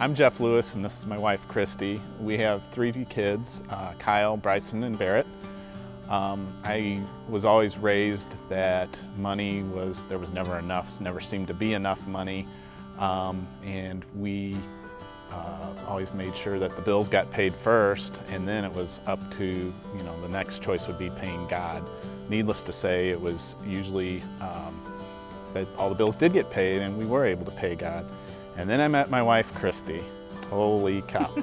I'm Jeff Lewis, and this is my wife, Christy. We have 3 kids, Kyle, Bryson, and Barrett. I was always raised that there was never enough, never seemed to be enough money, and we always made sure that the bills got paid first, and then it was up to, the next choice would be paying God. Needless to say, it was usually that all the bills did get paid and we were able to pay God. And then I met my wife, Christy. Holy cow.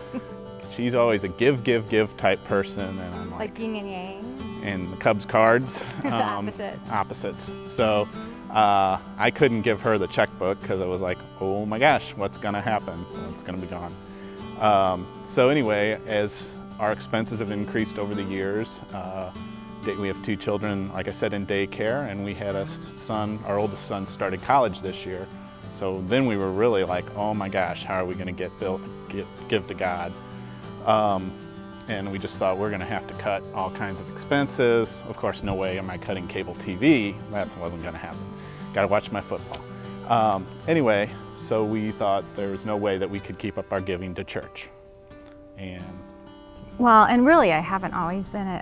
She's always a give, give, give type person, and I'm like yin and yang? And the Cubs cards. Opposites. So I couldn't give her the checkbook because I was like, oh my gosh, what's gonna happen? It's gonna be gone. So anyway, as our expenses have increased over the years, we have 2 children, like I said, in daycare, and we had a son, our oldest son started college this year. So then we were really like, oh my gosh, how are we gonna give to God? And we just thought we're gonna have to cut all kinds of expenses. Of course, no way am I cutting cable TV. That wasn't gonna happen. Gotta watch my football. Anyway, so we thought there was no way that we could keep up our giving to church. Well, and really I haven't always been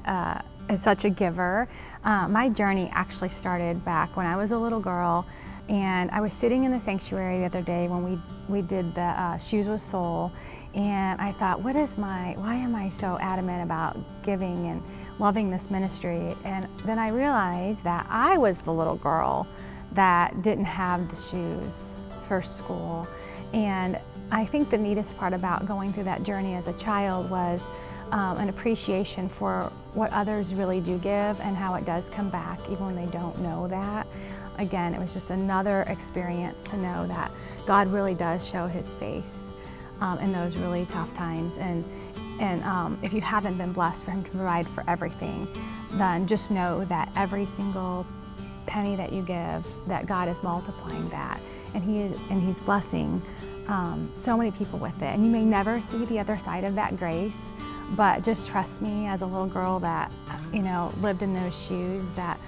such a giver. My journey actually started back when I was a little girl, and I was sitting in the sanctuary the other day when we did the Shoes with Soul, and I thought, why am I so adamant about giving and loving this ministry? And then I realized that I was the little girl that didn't have the shoes for school. And I think the neatest part about going through that journey as a child was an appreciation for what others really do give and how it does come back even when they don't know that. Again, it was just another experience to know that God really does show His face in those really tough times. And if you haven't been blessed for Him to provide for everything, then just know that every single penny that you give, that God is multiplying that, and He's blessing so many people with it. And you may never see the other side of that grace, but just trust me, as a little girl that lived in those shoes, that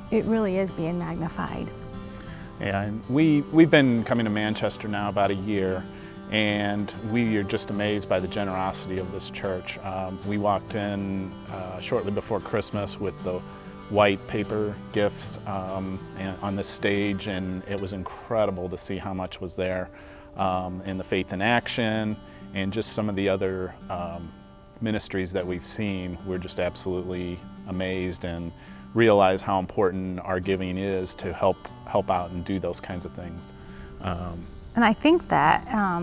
it really is being magnified. Yeah, and we've been coming to Manchester now about a year, and we are just amazed by the generosity of this church. We walked in shortly before Christmas with the white paper gifts on this stage, and it was incredible to see how much was there, and the Faith in Action, and just some of the other ministries that we've seen. We're just absolutely amazed and realize how important our giving is to help out and do those kinds of things. And I think that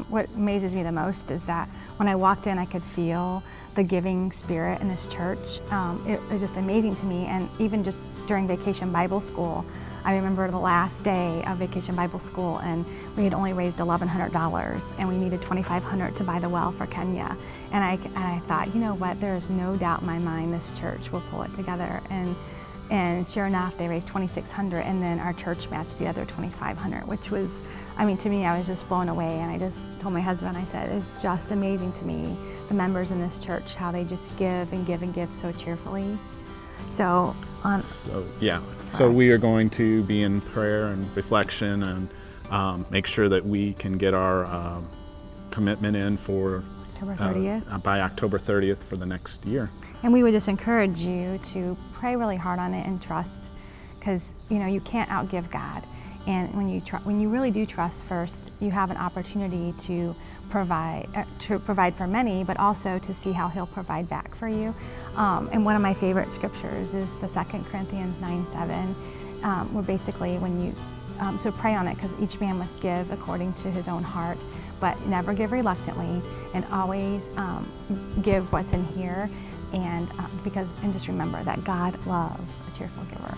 what amazes me the most is that when I walked in, I could feel the giving spirit in this church. It was just amazing to me. And even just during Vacation Bible School, I remember the last day of Vacation Bible School, and we had only raised $1,100, and we needed $2,500 to buy the well for Kenya. And I thought, you know what, there is no doubt in my mind this church will pull it together. And sure enough, they raised $2,600, and then our church matched the other $2,500, which was, to me, I was just blown away. And I just told my husband, I said, it's just amazing to me, the members in this church, how they just give and give and give so cheerfully. So we are going to be in prayer and reflection and make sure that we can get our commitment in for October 30th. By October 30th for the next year. And we would just encourage you to pray really hard on it and trust, because you can't outgive God. And when you really do trust first, you have an opportunity to provide for many, but also to see how He'll provide back for you. And one of my favorite scriptures is the 2 Corinthians 9:7, where basically so pray on it, because each man must give according to his own heart, but never give reluctantly, and always give what's in here. And just remember that God loves a cheerful giver.